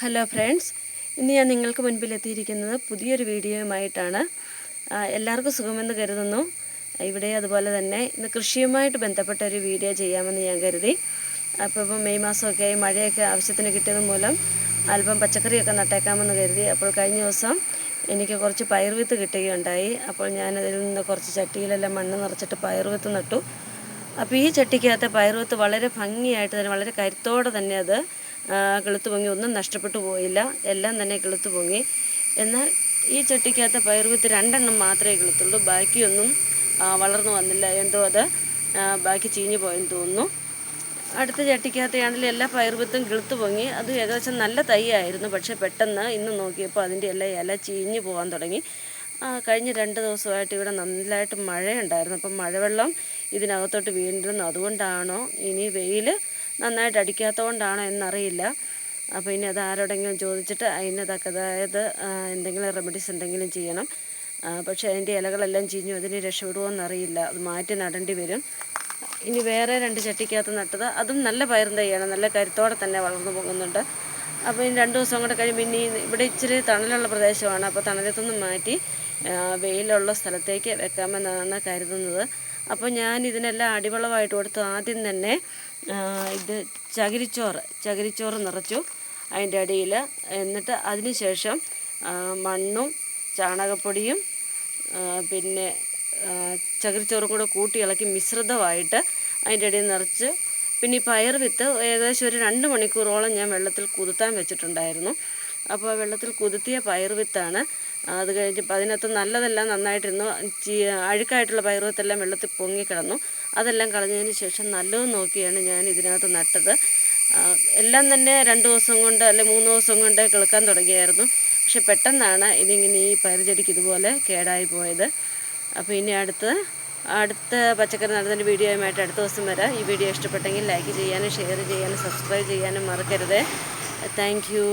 Hello friends, ഇന്ന് ഞാൻ നിങ്ങൾക്ക് മുൻപിൽ എത്തിയിരിക്കുന്നത് പുതിയൊരു വീഡിയോയുമായിട്ടാണ്. എല്ലാവർക്കും സുഖമെന്ന് കരുതുന്നു. ഇവിടെ അതുപോലെ തന്നെ ഇന്ന് കൃഷിയുമായിട്ട് ബന്ധപ്പെട്ട ഒരു വീഡിയോ ചെയ്യാമെന്ന് ഞാൻ കരുതി. അപ്പോൾ മെയ് മാസമൊക്കെ മഴയൊക്കെ ആവശ്യത്തിന് കിട്ടിയത് മൂലം അല്പം പച്ചക്കറിയൊക്കെ നട്ടേക്കാമെന്ന് കരുതി. അപ്പോൾ കഴിഞ്ഞ ദിവസം എനിക്ക് കുറച്ച് പയർവിത്ത് കിട്ടുകയുണ്ടായി. അപ്പോൾ ഞാനതിൽ നിന്ന് കുറച്ച് ചട്ടിയിലെല്ലാം മണ്ണ് നിറച്ചിട്ട് പയർവിത്ത് നട്ടു. അപ്പോൾ ഈ ചട്ടിക്കകത്തെ പയർവിത്ത് വളരെ ഭംഗിയായിട്ട് തന്നെ, വളരെ കരുത്തോടെ തന്നെ അത് കിളുത്ത് പൊങ്ങി. ഒന്നും നഷ്ടപ്പെട്ടു പോയില്ല, എല്ലാം തന്നെ കിളുത്ത് പൊങ്ങി. എന്നാൽ ഈ ചട്ടിക്കകത്ത് പയർവിത്ത് 2 മാത്രമേ കിളുത്തുള്ളൂ. ബാക്കിയൊന്നും വളർന്നു വന്നില്ല. എന്തോ അത് ബാക്കി ചീഞ്ഞു പോയെന്ന് തോന്നുന്നു. അടുത്ത ചട്ടിക്കകത്താണെങ്കിലും എല്ലാ പയർവിത്തും കിളുത്ത് പൊങ്ങി. അത് ഏകദേശം നല്ല തൈയായിരുന്നു. പക്ഷേ പെട്ടെന്ന് ഇന്ന് നോക്കിയപ്പോൾ അതിൻ്റെ ഇല ചീഞ്ഞു പോകാൻ തുടങ്ങി. കഴിഞ്ഞ 2 ദിവസമായിട്ട് ഇവിടെ നല്ലതായിട്ട് മഴയുണ്ടായിരുന്നു. അപ്പം മഴവെള്ളം ഇതിനകത്തോട്ട് വീണ്ടിരുന്നു. അതുകൊണ്ടാണോ ഇനി വെയിൽ നന്നായിട്ട് അടിക്കാത്തതുകൊണ്ടാണോ എന്നറിയില്ല. അപ്പോൾ ഇനി അത് ആരോടെങ്കിലും ചോദിച്ചിട്ട് അതിന് തക്കതായത് എന്തെങ്കിലും റെമഡീസ് എന്തെങ്കിലും ചെയ്യണം. പക്ഷേ അതിൻ്റെ ഇലകളെല്ലാം ചീഞ്ഞു. അതിന് രക്ഷപ്പെടുമോ എന്നറിയില്ല. അത് മാറ്റി നടേണ്ടി വരും. ഇനി വേറെ 2 ചട്ടിക്കകത്ത് നട്ടത്, അതും നല്ല പയറും തൈയാണ്. നല്ല കരുത്തോടെ തന്നെ വളർന്നു പോകുന്നുണ്ട്. അപ്പോൾ ഇനി 2 ദിവസം കൂടെ കഴിയുമ്പോൾ ഇനി ഇവിടെ ഇച്ചിരി തണലുള്ള പ്രദേശമാണ്. അപ്പോൾ തണലത്തൊന്നും മാറ്റി വെയിലുള്ള സ്ഥലത്തേക്ക് വെക്കാമെന്നാണ് കരുതുന്നത്. അപ്പോൾ ഞാൻ ഇതിനെല്ലാം അടിവളമായിട്ട് കൊടുത്തു. ആദ്യം തന്നെ ഇത് ചകിരിച്ചോറ് നിറച്ചു അതിൻ്റെ അടിയിൽ. എന്നിട്ട് അതിന് ശേഷം മണ്ണും ചാണകപ്പൊടിയും പിന്നെ ചകിരിച്ചോറും കൂടെ കൂട്ടി ഇളക്കി മിശ്രിതമായിട്ട് അതിൻ്റെ അടിയിൽ നിറച്ച്. പിന്നെ ഈ പയർ വിത്ത് ഏകദേശം ഒരു 2 മണിക്കൂറോളം ഞാൻ വെള്ളത്തിൽ കുതിർത്താൻ വെച്ചിട്ടുണ്ടായിരുന്നു. അപ്പോൾ വെള്ളത്തിൽ കുതിർത്തിയ പയർ വിത്താണ്. അത് കഴിഞ്ഞപ്പോൾ അതിനകത്ത് നല്ലതെല്ലാം നന്നായിട്ടിരുന്നു. അഴുക്കായിട്ടുള്ള പയർ വിത്തെല്ലാം വെള്ളത്തിൽ പൊങ്ങിക്കിടന്നു. അതെല്ലാം കളഞ്ഞതിന് ശേഷം നല്ലത് നോക്കിയാണ് ഞാൻ ഇതിനകത്ത് നട്ടത്. എല്ലാം തന്നെ 2 ദിവസം കൊണ്ട് അല്ലെ 3 ദിവസം കൊണ്ട് കിളുക്കാൻ തുടങ്ങിയായിരുന്നു. പക്ഷെ പെട്ടെന്നാണ് ഇതിങ്ങനെ ഈ പയർ ചെടിക്ക് ഇതുപോലെ കേടായി പോയത്. അപ്പോൾ ഇനി അടുത്ത പച്ചക്കറി നടുന്നതിൻ്റെ വീഡിയോയുമായിട്ട് അടുത്ത ദിവസം വരാം. ഈ വീഡിയോ ഇഷ്ടപ്പെട്ടെങ്കിൽ ലൈക്ക് ചെയ്യാനും ഷെയർ ചെയ്യാനും സബ്സ്ക്രൈബ് ചെയ്യാനും മറക്കരുത്. Thank you.